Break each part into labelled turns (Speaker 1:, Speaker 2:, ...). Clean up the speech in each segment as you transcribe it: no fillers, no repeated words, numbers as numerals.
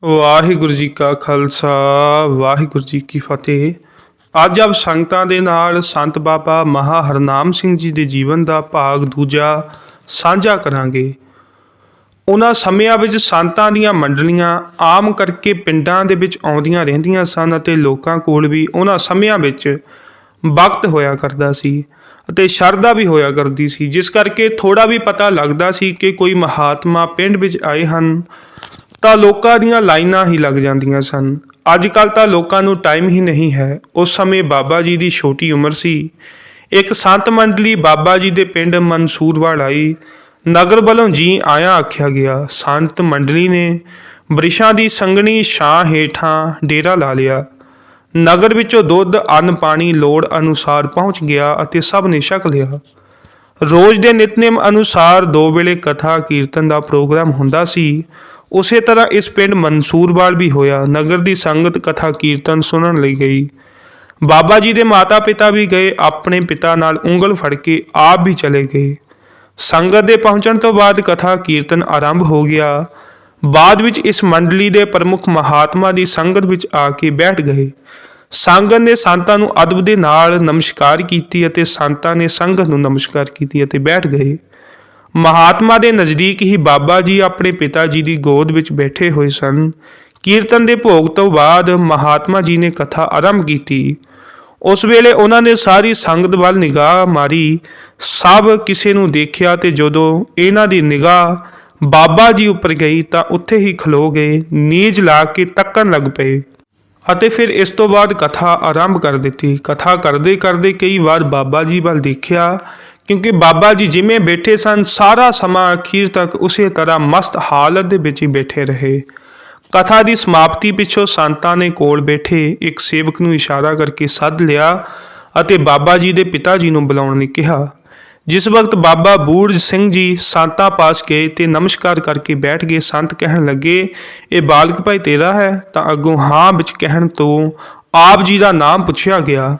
Speaker 1: ਵਾਹਿਗੁਰੂ ਜੀ ਕਾ ਖਾਲਸਾ ਵਾਹਿਗੁਰੂ ਜੀ ਕੀ ਫਤਿਹ। ਅੱਜ ਆਪ ਸੰਗਤਾਂ ਦੇ ਨਾਲ ਸੰਤ ਬਾਬਾ ਮਹਾ ਹਰਨਾਮ ਸਿੰਘ ਜੀ ਦੇ ਜੀਵਨ ਦਾ ਭਾਗ ਦੂਜਾ ਸਾਂਝਾ ਕਰਾਂਗੇ। ਉਹਨਾਂ ਸਮਿਆਂ ਵਿੱਚ ਸੰਤਾਂ ਦੀਆਂ ਮੰਡਲੀਆਂ ਆਮ ਕਰਕੇ ਪਿੰਡਾਂ ਦੇ ਵਿੱਚ ਆਉਂਦੀਆਂ ਰਹਿੰਦੀਆਂ ਸਨ ਅਤੇ ਲੋਕਾਂ ਕੋਲ ਵੀ ਉਹਨਾਂ ਸਮਿਆਂ ਵਿੱਚ ਵਕਤ ਹੋਇਆ ਕਰਦਾ ਸੀ ਅਤੇ ਸ਼ਰਧਾ ਵੀ ਹੋਇਆ ਕਰਦੀ ਸੀ, ਜਿਸ ਕਰਕੇ ਥੋੜ੍ਹਾ ਵੀ ਪਤਾ ਲੱਗਦਾ ਸੀ ਕਿ ਕੋਈ ਮਹਾਤਮਾ ਪਿੰਡ ਵਿੱਚ ਆਏ ਹਨ ਤਾਂ ਲੋਕਾਂ ਦੀਆਂ ਲਾਈਨਾਂ ਹੀ ਲੱਗ ਜਾਂਦੀਆਂ ਸਨ। ਅੱਜ ਕੱਲ੍ਹ ਤਾਂ ਲੋਕਾਂ ਨੂੰ ਟਾਈਮ ਹੀ ਨਹੀਂ ਹੈ। ਉਸ ਸਮੇਂ ਬਾਬਾ ਜੀ ਦੀ ਛੋਟੀ ਉਮਰ ਸੀ। ਇੱਕ ਸੰਤ ਮੰਡਲੀ ਬਾਬਾ ਜੀ ਦੇ ਪਿੰਡ ਮਨਸੂਰਵਾਲ ਆਈ। ਨਗਰ ਵੱਲੋਂ ਜੀ ਆਇਆਂ ਆਖਿਆ ਗਿਆ। ਸੰਤ ਮੰਡਲੀ ਨੇ ਬ੍ਰਿਸ਼ਾਂ ਦੀ ਸੰਘਣੀ ਛਾਂ ਹੇਠਾਂ ਡੇਰਾ ਲਾ ਲਿਆ। ਨਗਰ ਵਿੱਚੋਂ ਦੁੱਧ ਅੰਨ ਪਾਣੀ ਲੋੜ ਅਨੁਸਾਰ ਪਹੁੰਚ ਗਿਆ ਅਤੇ ਸਭ ਨੇ ਛਕ ਲਿਆ। ਰੋਜ਼ ਦੇ ਨਿਤਨੇਮ ਅਨੁਸਾਰ 2 ਵੇਲੇ ਕਥਾ ਕੀਰਤਨ ਦਾ ਪ੍ਰੋਗਰਾਮ ਹੁੰਦਾ ਸੀ। ਉਸੇ ਤਰ੍ਹਾਂ ਇਸ ਪਿੰਡ ਮਨਸੂਰਵਾਲ ਵੀ ਹੋਇਆ। ਨਗਰ ਦੀ ਸੰਗਤ ਕਥਾ ਕੀਰਤਨ ਸੁਣਨ ਲਈ ਗਈ। ਬਾਬਾ ਜੀ ਦੇ ਮਾਤਾ ਪਿਤਾ ਵੀ ਗਏ। ਆਪਣੇ ਪਿਤਾ ਨਾਲ ਉਂਗਲ ਫੜ ਕੇ ਆਪ ਵੀ ਚਲੇ ਗਏ। ਸੰਗਤ ਦੇ ਪਹੁੰਚਣ ਤੋਂ ਬਾਅਦ ਕਥਾ ਕੀਰਤਨ ਆਰੰਭ ਹੋ ਗਿਆ। ਬਾਅਦ ਵਿੱਚ ਇਸ ਮੰਡਲੀ ਦੇ ਪ੍ਰਮੁੱਖ ਮਹਾਤਮਾ ਦੀ ਸੰਗਤ ਵਿੱਚ ਆ ਕੇ ਬੈਠ ਗਏ। ਸੰਗਤ ਨੇ ਸੰਤਾਂ ਨੂੰ ਅਦਬ ਦੇ ਨਾਲ ਨਮਸਕਾਰ ਕੀਤੀ ਅਤੇ ਸੰਤਾਂ ਨੇ ਸੰਗਤ ਨੂੰ ਨਮਸਕਾਰ ਕੀਤੀ ਅਤੇ ਬੈਠ ਗਏ। ਮਹਾਤਮਾ ਦੇ ਨਜ਼ਦੀਕ ਹੀ ਬਾਬਾ ਜੀ ਆਪਣੇ ਪਿਤਾ ਜੀ ਦੀ ਗੋਦ ਵਿੱਚ ਬੈਠੇ ਹੋਏ ਸਨ। ਕੀਰਤਨ ਦੇ ਭੋਗ ਤੋਂ ਬਾਅਦ ਮਹਾਤਮਾ ਜੀ ਨੇ ਕਥਾ ਆਰੰਭ ਕੀਤੀ। ਉਸ ਵੇਲੇ ਉਹਨਾਂ ਨੇ ਸਾਰੀ ਸੰਗਤ ਵੱਲ ਨਿਗਾਹ ਮਾਰੀ। ਸਭ ਕਿਸੇ ਨੂੰ ਦੇਖਿਆ ਤੇ ਜਦੋਂ ਇਹਨਾਂ ਦੀ ਨਿਗਾਹ ਬਾਬਾ ਜੀ ਉੱਪਰ ਗਈ ਤਾਂ ਉੱਥੇ ਹੀ ਖਲੋ ਗਏ, ਨੀਝ ਲਾ ਕੇ ਤੱਕਣ ਲੱਗ ਪਏ ਅਤੇ ਫਿਰ ਇਸ ਤੋਂ ਬਾਅਦ ਕਥਾ ਆਰੰਭ ਕਰ ਦਿੱਤੀ। ਕਥਾ ਕਰਦੇ ਕਰਦੇ ਕਈ ਵਾਰ ਬਾਬਾ ਜੀ ਵੱਲ ਦੇਖਿਆ, ਕਿਉਂਕਿ ਬਾਬਾ ਜੀ ਜਿਵੇਂ ਬੈਠੇ ਸਨ ਸਾਰਾ ਸਮਾਂ ਅਖੀਰ ਤੱਕ ਉਸੇ ਤਰ੍ਹਾਂ ਮਸਤ ਹਾਲਤ ਦੇ ਵਿੱਚ ਹੀ ਬੈਠੇ ਰਹੇ। ਕਥਾ ਦੀ ਸਮਾਪਤੀ ਪਿੱਛੋਂ ਸੰਤਾਂ ਨੇ ਕੋਲ ਬੈਠੇ ਇੱਕ ਸੇਵਕ ਨੂੰ ਇਸ਼ਾਰਾ ਕਰਕੇ ਸੱਦ ਲਿਆ ਅਤੇ ਬਾਬਾ ਜੀ ਦੇ ਪਿਤਾ ਜੀ ਨੂੰ ਬੁਲਾਉਣ ਲਈ ਕਿਹਾ। ਜਿਸ ਵਕਤ ਬਾਬਾ ਬੂੜ ਸਿੰਘ ਜੀ ਸੰਤਾਂ ਪਾਸ ਗਏ ਤੇ ਨਮਸਕਾਰ ਕਰਕੇ ਬੈਠ ਗਏ। ਸੰਤ ਕਹਿਣ ਲੱਗੇ, ਇਹ ਬਾਲਕ ਭਾਈ ਤੇਰਾ ਹੈ? ਤਾਂ ਅੱਗੋਂ ਹਾਂ ਵਿੱਚ ਕਹਿਣ ਤੋਂ ਆਪ ਜੀ ਦਾ ਨਾਮ ਪੁੱਛਿਆ ਗਿਆ।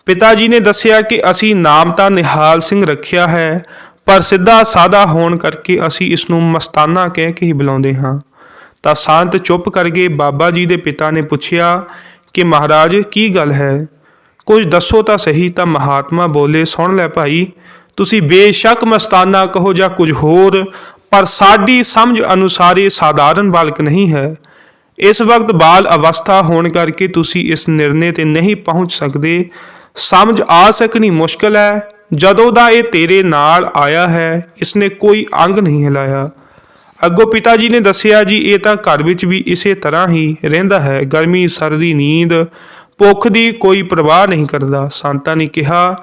Speaker 1: ਪਿਤਾ ਜੀ ਨੇ ਦੱਸਿਆ ਕਿ ਅਸੀਂ ਨਾਮ ਤਾਂ ਨਿਹਾਲ ਸਿੰਘ ਰੱਖਿਆ ਹੈ, ਪਰ ਸਿੱਧਾ ਸਾਦਾ ਹੋਣ ਕਰਕੇ ਅਸੀਂ ਇਸ ਨੂੰ ਮਸਤਾਨਾ ਕਹਿ ਕੇ ਹੀ ਬੁਲਾਉਂਦੇ ਹਾਂ। ਤਾਂ ਸੰਤ ਚੁੱਪ ਕਰ ਗਏ। ਬਾਬਾ ਜੀ ਦੇ ਪਿਤਾ ਨੇ ਪੁੱਛਿਆ ਕਿ ਮਹਾਰਾਜ ਕੀ ਗੱਲ ਹੈ, ਕੁਝ ਦੱਸੋ ਤਾਂ ਸਹੀ। ਤਾਂ ਮਹਾਤਮਾ ਬੋਲੇ, ਸੁਣ ਲੈ ਭਾਈ, ਤੁਸੀਂ ਬੇਸ਼ੱਕ ਮਸਤਾਨਾ ਕਹੋ ਜਾਂ ਕੁਝ ਹੋਰ, ਪਰ ਸਾਡੀ ਸਮਝ ਅਨੁਸਾਰ ਇਹ ਸਾਧਾਰਨ ਬਾਲਕ ਨਹੀਂ ਹੈ। ਇਸ ਵਕਤ ਬਾਲ ਅਵਸਥਾ ਹੋਣ ਕਰਕੇ ਤੁਸੀਂ ਇਸ ਨਿਰਣੇ ਤੇ ਨਹੀਂ ਪਹੁੰਚ ਸਕਦੇ। ਸਮਝ ਆ ਸਕਣੀ ਮੁਸ਼ਕਲ ਹੈ। ਜਦੋਂ ਦਾ ਇਹ ਤੇਰੇ ਨਾਲ ਆਇਆ ਹੈ ਇਸਨੇ ਕੋਈ ਅੰਗ ਨਹੀਂ ਹਿਲਾਇਆ। ਅੱਗੋਂ ਪਿਤਾ ਜੀ ਨੇ ਦੱਸਿਆ, ਜੀ ਇਹ ਤਾਂ ਘਰ ਵਿੱਚ ਵੀ ਇਸੇ ਤਰ੍ਹਾਂ ਹੀ ਰਹਿੰਦਾ ਹੈ। ਗਰਮੀ ਸਰਦੀ ਨੀਂਦ ਭੁੱਖ ਦੀ ਕੋਈ ਪਰਵਾਹ ਨਹੀਂ ਕਰਦਾ। ਸੰਤਾਂ ਨੇ ਕਿਹਾ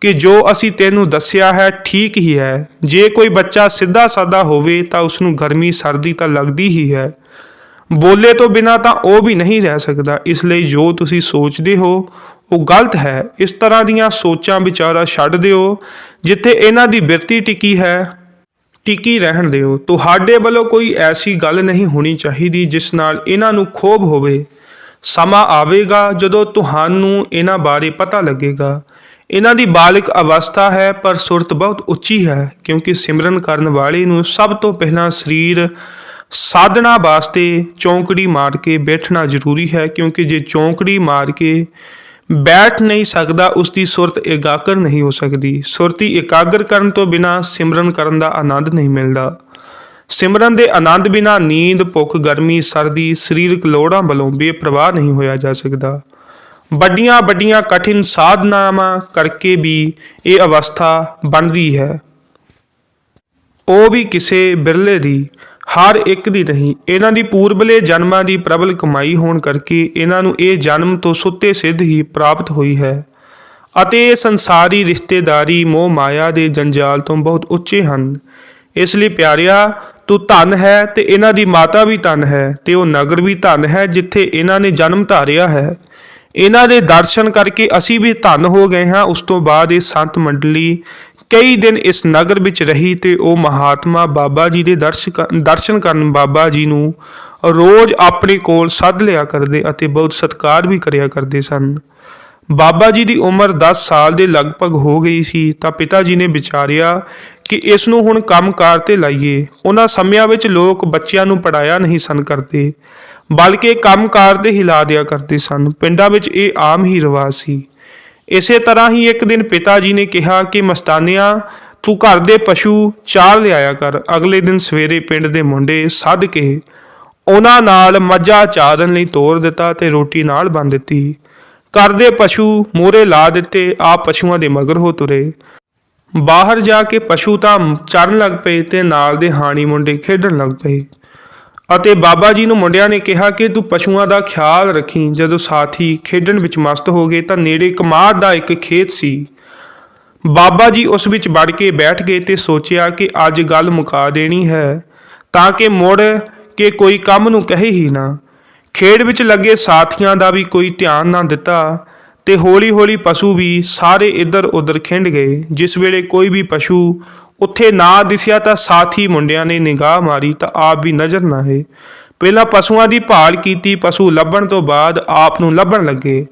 Speaker 1: ਕਿ ਜੋ ਅਸੀਂ ਤੈਨੂੰ ਦੱਸਿਆ ਹੈ ਠੀਕ ਹੀ ਹੈ। ਜੇ ਕੋਈ ਬੱਚਾ ਸਿੱਧਾ ਸਾਦਾ ਹੋਵੇ ਤਾਂ ਉਸਨੂੰ ਗਰਮੀ ਸਰਦੀ ਤਾਂ ਲੱਗਦੀ ਹੀ ਹੈ। ਬੋਲੇ ਤੋਂ ਬਿਨਾਂ ਤਾਂ ਉਹ ਵੀ ਨਹੀਂ ਰਹਿ ਸਕਦਾ। ਇਸ ਲਈ ਜੋ ਤੁਸੀਂ ਸੋਚਦੇ ਹੋ ਉਹ ਗਲਤ ਹੈ। ਇਸ ਤਰ੍ਹਾਂ ਦੀਆਂ ਸੋਚਾਂ ਵਿਚਾਰਾਂ ਛੱਡ ਦਿਓ। ਜਿੱਥੇ ਇਹਨਾਂ ਦੀ ਬਿਰਤੀ ਟਿਕੀ ਰਹਿਣ ਦਿਓ। ਤੁਹਾਡੇ ਵੱਲੋਂ ਕੋਈ ਐਸੀ ਗੱਲ ਨਹੀਂ ਹੋਣੀ ਚਾਹੀਦੀ ਜਿਸ ਨਾਲ ਇਹਨਾਂ ਨੂੰ ਖੋਭ ਹੋਵੇ। ਸਮਾਂ ਆਵੇਗਾ ਜਦੋਂ ਤੁਹਾਨੂੰ ਇਹਨਾਂ ਬਾਰੇ ਪਤਾ ਲੱਗੇਗਾ। ਇਹਨਾਂ ਦੀ ਬਾਲਕ ਅਵਸਥਾ ਹੈ ਪਰ ਸੁਰਤ ਬਹੁਤ ਉੱਚੀ ਹੈ, ਕਿਉਂਕਿ ਸਿਮਰਨ ਕਰਨ ਵਾਲੇ ਨੂੰ ਸਭ ਤੋਂ ਪਹਿਲਾਂ ਸਰੀਰ ਸਾਧਨਾ ਵਾਸਤੇ ਚੌਂਕੜੀ ਮਾਰ ਕੇ ਬੈਠਣਾ ਜ਼ਰੂਰੀ ਹੈ, ਕਿਉਂਕਿ ਜੇ ਚੌਂਕੜੀ ਮਾਰ ਕੇ ਬੈਠ ਨਹੀਂ ਸਕਦਾ ਉਸ ਦੀ ਸੁਰਤ ਇਕਾਗਰ ਨਹੀਂ ਹੋ ਸਕਦੀ। ਸੁਰਤੀ ਇਕਾਗਰ ਕਰਨ ਤੋਂ ਬਿਨਾਂ ਸਿਮਰਨ ਕਰਨ ਦਾ ਆਨੰਦ ਨਹੀਂ ਮਿਲਦਾ। ਸਿਮਰਨ ਦੇ ਆਨੰਦ ਬਿਨਾਂ ਨੀਂਦ ਭੁੱਖ ਗਰਮੀ ਸਰਦੀ ਸਰੀਰਕ ਲੋੜਾਂ ਵੱਲੋਂ ਬੇਪਰਵਾਹ ਨਹੀਂ ਹੋਇਆ ਜਾ ਸਕਦਾ। ਵੱਡੀਆਂ ਵੱਡੀਆਂ ਕਠਿਨ ਸਾਧਨਾਵਾਂ ਕਰਕੇ ਵੀ ਇਹ ਅਵਸਥਾ ਬਣਦੀ ਹੈ, ਉਹ ਵੀ ਕਿਸੇ ਬਿਰਲੇ ਦੀ, ਹਰ ਇੱਕ ਦੀ ਨਹੀਂ। ਇਹਨਾਂ ਦੀ ਪੂਰਬਲੇ ਜਨਮਾਂ ਦੀ ਪ੍ਰਬਲ ਕਮਾਈ ਹੋਣ ਕਰਕੇ ਇਹਨਾਂ ਨੂੰ ਇਹ ਜਨਮ ਤੋਂ ਸੁੱਤੇ ਸਿੱਧ ਹੀ ਪ੍ਰਾਪਤ ਹੋਈ ਹੈ ਅਤੇ ਇਹ ਸੰਸਾਰੀ ਰਿਸ਼ਤੇਦਾਰੀ ਮੋਹ ਮਾਇਆ ਦੇ ਜੰਜਾਲ ਤੋਂ ਬਹੁਤ ਉੱਚੇ ਹਨ। ਇਸ ਲਈ ਪਿਆਰਿਆ, ਤੂੰ ਧਨ ਹੈ ਤੇ ਇਹਨਾਂ ਦੀ ਮਾਤਾ ਵੀ ਧਨ ਹੈ ਤੇ ਉਹ ਨਗਰ ਵੀ ਧਨ ਹੈ ਜਿੱਥੇ ਇਹਨਾਂ ਨੇ ਜਨਮ ਧਾਰਿਆ ਹੈ। ਇਹਨਾਂ ਦੇ ਦਰਸ਼ਨ ਕਰਕੇ ਅਸੀਂ ਵੀ ਧਨ ਹੋ ਗਏ ਹਾਂ। ਉਸ ਤੋਂ ਬਾਅਦ ਇਹ ਸੰਤ ਮੰਡਲੀ ਕਈ ਦਿਨ ਇਸ ਨਗਰ ਵਿੱਚ ਰਹੀ ਤੇ ਉਹ ਮਹਾਤਮਾ ਬਾਬਾ ਜੀ ਦੇ ਦਰਸ਼ਨ ਕਰਨ ਬਾਬਾ ਜੀ ਨੂੰ ਰੋਜ਼ ਆਪਣੇ ਕੋਲ ਸੱਦ ਲਿਆ ਕਰਦੇ ਅਤੇ ਬਹੁਤ ਸਤਿਕਾਰ ਵੀ ਕਰਿਆ ਕਰਦੇ ਸਨ। ਬਾਬਾ ਜੀ ਦੀ ਉਮਰ 10 ਸਾਲ ਦੇ ਲਗਭਗ ਹੋ ਗਈ ਸੀ ਤਾਂ ਪਿਤਾ ਜੀ ਨੇ ਵਿਚਾਰਿਆ ਕਿ ਇਸ ਨੂੰ ਹੁਣ ਕੰਮਕਾਰ ਤੇ ਲਾਈਏ। ਉਹਨਾਂ ਸਮਿਆਂ ਵਿੱਚ ਲੋਕ ਬੱਚਿਆਂ ਨੂੰ ਪੜਾਇਆ ਨਹੀਂ ਸਨ ਕਰਦੇ, ਬਲਕਿ ਕੰਮਕਾਰ ਤੇ ਹੀ ਲਾ ਦਿਆ ਕਰਦੇ ਸਨ। ਪਿੰਡਾਂ ਵਿੱਚ ਇਹ ਆਮ ਹੀ ਰਿਵਾਜ ਸੀ। ਇਸੇ ਤਰ੍ਹਾਂ ਹੀ ਇੱਕ ਦਿਨ ਪਿਤਾ ਜੀ ਨੇ ਕਿਹਾ ਕਿ ਮਸਤਾਨਿਆਂ, ਤੂੰ ਘਰ ਦੇ ਪਸ਼ੂ ਚਾਰ ਲਿਆਇਆ ਕਰ। ਅਗਲੇ ਦਿਨ ਸਵੇਰੇ ਪਿੰਡ ਦੇ ਮੁੰਡੇ ਸੱਦ ਕੇ ਉਹਨਾਂ ਨਾਲ ਮੱਝਾਂ ਚਾਰਨ ਲਈ ਤੋਰ ਦਿੱਤਾ ਤੇ ਰੋਟੀ ਨਾਲ ਬੰਨ ਦਿੱਤੀ। ਘਰ ਦੇ ਪਸ਼ੂ ਮੂਹਰੇ ਲਾ ਦਿੱਤੇ, ਆਪ ਪਸ਼ੂਆਂ ਦੇ ਮਗਰ ਹੋ ਤੁਰੇ। ਬਾਹਰ ਜਾ ਕੇ ਪਸ਼ੂ ਤਾਂ ਚਰਨ ਲੱਗ ਪਏ ਤੇ ਨਾਲ ਦੇ ਹਾਣੀ ਮੁੰਡੇ ਖੇਡਣ ਲੱਗ ਪਏ ਅਤੇ ਬਾਬਾ ਜੀ ਨੂੰ ਮੁੰਡਿਆਂ ਨੇ ਕਿਹਾ ਕਿ ਤੂੰ ਪਸ਼ੂਆਂ ਦਾ ਖਿਆਲ ਰੱਖੀਂ। ਜਦੋਂ ਸਾਥੀ ਖੇਡਣ ਵਿੱਚ ਮਸਤ ਹੋ ਗਏ ਤਾਂ ਨੇੜੇ ਕਮਾਦ ਦਾ ਇੱਕ ਖੇਤ ਸੀ। ਬਾਬਾ ਜੀ ਉਸ ਵਿੱਚ ਵੜ ਕੇ ਬੈਠ ਗਏ ਤੇ ਸੋਚਿਆ ਕਿ ਅੱਜ ਗੱਲ ਮੁਕਾ ਦੇਣੀ ਹੈ ਤਾਂ ਕਿ ਮੁੜ ਕੇ ਕੋਈ ਕੰਮ ਨੂੰ ਕਹੇ ਹੀ ਨਾ। ਖੇਡ ਵਿੱਚ ਲੱਗੇ ਸਾਥੀਆਂ ਦਾ ਵੀ ਕੋਈ ਧਿਆਨ ਨਾ ਦਿੱਤਾ ਤੇ ਹੌਲੀ-ਹੌਲੀ ਪਸ਼ੂ ਵੀ ਸਾਰੇ ਇੱਧਰ ਉੱਧਰ ਖਿੰਡ ਗਏ। ਜਿਸ ਵੇਲੇ ਕੋਈ ਵੀ ਪਸ਼ੂ ਉੱਥੇ ਨਾ ਦਿਸਿਆ ਤਾਂ ਸਾਥੀ ਮੁੰਡਿਆਂ ਨੇ ਨਿਗਾਹ ਮਾਰੀ ਤਾਂ ਆਪ ਵੀ ਨਜ਼ਰ ਨਾ ਆਏ। ਪਹਿਲਾਂ ਪਸ਼ੂਆਂ ਦੀ ਭਾਲ ਕੀਤੀ, ਪਸ਼ੂ ਲੱਭਣ ਤੋਂ ਬਾਅਦ ਆਪ ਨੂੰ ਲੱਭਣ ਲੱਗੇ।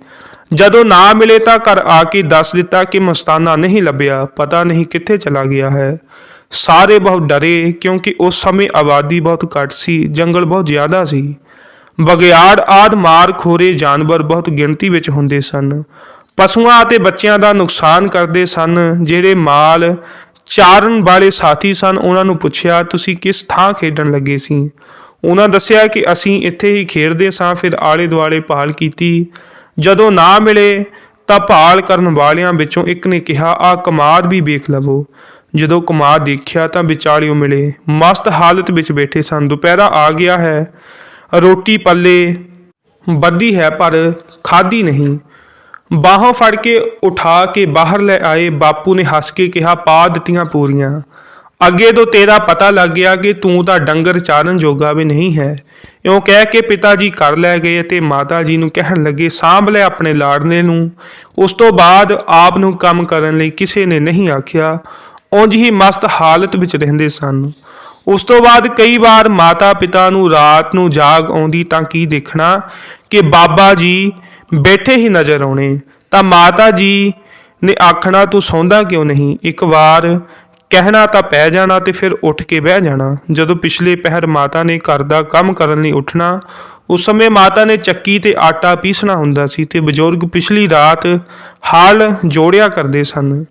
Speaker 1: ਜਦੋਂ ਨਾ ਮਿਲੇ ਤਾਂ ਘਰ ਆ ਕੇ ਦੱਸ ਦਿੱਤਾ ਕਿ ਮਸਤਾਨਾ ਨਹੀਂ ਲੱਭਿਆ, ਪਤਾ ਨਹੀਂ ਕਿੱਥੇ ਚਲਾ ਗਿਆ ਹੈ। ਸਾਰੇ ਬਹੁਤ ਡਰੇ ਕਿਉਂਕਿ ਉਸ ਸਮੇਂ ਆਬਾਦੀ ਬਹੁਤ ਘੱਟ ਸੀ, ਜੰਗਲ ਬਹੁਤ ਜ਼ਿਆਦਾ ਸੀ। ਬਘਿਆੜ ਆਦਿ ਮਾਰ ਖੋਰੇ ਜਾਨਵਰ ਬਹੁਤ ਗਿਣਤੀ ਵਿੱਚ ਹੁੰਦੇ ਸਨ। ਪਸ਼ੂਆਂ ਅਤੇ ਬੱਚਿਆਂ ਦਾ ਨੁਕਸਾਨ ਕਰਦੇ ਸਨ। ਜਿਹੜੇ ਮਾਲ ਚਾਰਨ ਵਾਲੇ ਸਾਥੀ ਸਨ ਉਹਨਾਂ ਨੂੰ ਪੁੱਛਿਆ, ਤੁਸੀਂ ਕਿਸ ਥਾਂ ਖੇਡਣ ਲੱਗੇ ਸੀ? ਉਹਨਾਂ ਦੱਸਿਆ ਕਿ ਅਸੀਂ ਇੱਥੇ ਹੀ ਖੇਡਦੇ ਸਾਂ। ਫਿਰ ਆਲੇ ਦੁਆਲੇ ਭਾਲ ਕੀਤੀ। ਜਦੋਂ ਨਾ ਮਿਲੇ ਤਾਂ ਭਾਲ ਕਰਨ ਵਾਲਿਆਂ ਵਿੱਚੋਂ ਇੱਕ ਨੇ ਕਿਹਾ, ਆਹ ਕਮਾਦ ਵੀ ਵੇਖ ਲਵੋ। ਜਦੋਂ ਕਮਾਦ ਦੇਖਿਆ ਤਾਂ ਵਿਚਾਲਿਓਂ ਮਿਲੇ, ਮਸਤ ਹਾਲਤ ਵਿੱਚ ਬੈਠੇ ਸਨ। ਦੁਪਹਿਰਾ ਆ ਗਿਆ ਹੈ, ਰੋਟੀ ਪੱਲੇ ਬੱਧੀ ਹੈ ਪਰ ਖਾਧੀ ਨਹੀਂ। ਬਾਹੋਂ ਫੜ ਕੇ ਉਠਾ ਕੇ ਬਾਹਰ ਲੈ ਆਏ। ਬਾਪੂ ਨੇ ਹੱਸ ਕੇ ਕਿਹਾ, ਪਾ ਦਿੱਤੀਆਂ ਪੂਰੀਆਂ। ਅੱਗੇ ਤੋਂ ਤੇਰਾ ਪਤਾ ਲੱਗ ਗਿਆ ਕਿ ਤੂੰ ਤਾਂ ਡੰਗਰ ਚਾਰਨ ਜੋਗਾ ਵੀ ਨਹੀਂ ਹੈ। ਇਉਂ ਕਹਿ ਕੇ ਪਿਤਾ ਜੀ ਘਰ ਲੈ ਗਏ ਅਤੇ ਮਾਤਾ ਜੀ ਨੂੰ ਕਹਿਣ ਲੱਗੇ, ਸਾਂਭ ਲੈ ਆਪਣੇ ਲਾੜਨੇ ਨੂੰ। ਉਸ ਤੋਂ ਬਾਅਦ ਆਪ ਨੂੰ ਕੰਮ ਕਰਨ ਲਈ ਕਿਸੇ ਨੇ ਨਹੀਂ ਆਖਿਆ। ਉਂਝ ਹੀ ਮਸਤ ਹਾਲਤ ਵਿੱਚ ਰਹਿੰਦੇ ਸਨ। ਉਸ ਤੋਂ ਬਾਅਦ ਕਈ ਵਾਰ ਮਾਤਾ ਪਿਤਾ ਨੂੰ ਰਾਤ ਨੂੰ ਜਾਗ ਆਉਂਦੀ ਤਾਂ ਕੀ ਦੇਖਣਾ ਕਿ ਬਾਬਾ ਜੀ ਬੈਠੇ ਹੀ ਨਜ਼ਰ ਆਉਣੇ। ਤਾਂ ਮਾਤਾ ਜੀ ਨੇ ਆਖਣਾ, ਤੂੰ ਸੌਂਦਾ ਕਿਉਂ ਨਹੀਂ? ਇੱਕ ਵਾਰ ਕਹਿਣਾ ਤਾਂ ਪੈ ਜਾਣਾ ਤੇ ਫਿਰ ਉੱਠ ਕੇ ਬਹਿ ਜਾਣਾ। ਜਦੋਂ ਪਿਛਲੇ ਪਹਿਰ ਮਾਤਾ ਨੇ ਘਰ ਦਾ ਕੰਮ ਕਰਨ ਲਈ ਉੱਠਣਾ, ਉਸ ਸਮੇਂ ਮਾਤਾ ਨੇ ਚੱਕੀ ਤੇ ਆਟਾ ਪੀਸਣਾ ਹੁੰਦਾ ਸੀ ਤੇ ਬਜ਼ੁਰਗ ਪਿਛਲੀ ਰਾਤ ਹਲ ਜੋੜਿਆ ਕਰਦੇ ਸਨ।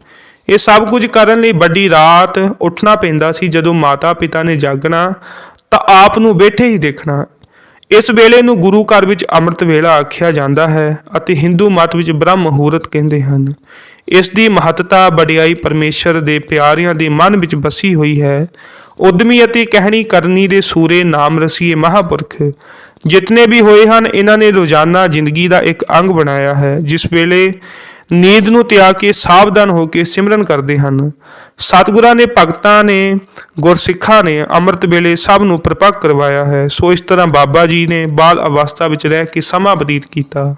Speaker 1: ਇਹ ਸਭ ਕੁਝ ਕਰਨ ਲਈ ਵੱਡੀ ਰਾਤ ਉੱਠਣਾ ਪੈਂਦਾ ਸੀ। ਜਦੋਂ ਮਾਤਾ ਪਿਤਾ ਨੇ ਜਾਗਣਾ ਤਾਂ ਆਪ ਨੂੰ ਬੈਠੇ ਹੀ ਦੇਖਣਾ। ਇਸ ਵੇਲੇ ਨੂੰ ਗੁਰੂ ਘਰ ਵਿੱਚ ਅੰਮ੍ਰਿਤ ਵੇਲਾ ਆਖਿਆ ਜਾਂਦਾ ਹੈ ਅਤੇ ਹਿੰਦੂ ਮਤ ਵਿੱਚ ਬ੍ਰਹਮ ਮੁਹੂਰਤ ਕਹਿੰਦੇ ਹਨ। ਇਸ ਦੀ ਮਹੱਤਤਾ ਵਡਿਆਈ ਪਰਮੇਸ਼ਰ ਦੇ ਪਿਆਰਿਆਂ ਦੇ ਮਨ ਵਿੱਚ ਵਸੀ ਹੋਈ ਹੈ। ਉਦਮੀ ਅਤੇ ਕਹਿਣੀ ਕਰਨੀ ਦੇ ਸੂਰੇ ਨਾਮ ਰਸੀਏ ਮਹਾਂਪੁਰਖ ਜਿਤਨੇ ਵੀ ਹੋਏ ਹਨ, ਇਹਨਾਂ ਨੇ ਰੋਜ਼ਾਨਾ ਜ਼ਿੰਦਗੀ ਦਾ ਇੱਕ ਅੰਗ ਬਣਾਇਆ ਹੈ। ਜਿਸ ਵੇਲੇ ਨੀਂਦ ਨੂੰ ਤਿਆਗ ਕੇ ਸਾਵਧਾਨ ਹੋ ਕੇ ਸਿਮਰਨ ਕਰਦੇ ਹਨ। ਸਤਿਗੁਰਾਂ ਨੇ, ਭਗਤਾਂ ਨੇ, ਗੁਰਸਿੱਖਾਂ ਨੇ ਅੰਮ੍ਰਿਤ ਵੇਲੇ ਸਭ ਨੂੰ ਪ੍ਰਪੱਕ ਕਰਵਾਇਆ ਹੈ। ਸੋ ਇਸ ਤਰ੍ਹਾਂ ਬਾਬਾ ਜੀ ਨੇ ਬਾਲ ਅਵਸਥਾ ਵਿੱਚ ਰਹਿ ਕੇ ਸਮਾਂ ਬਤੀਤ ਕੀਤਾ।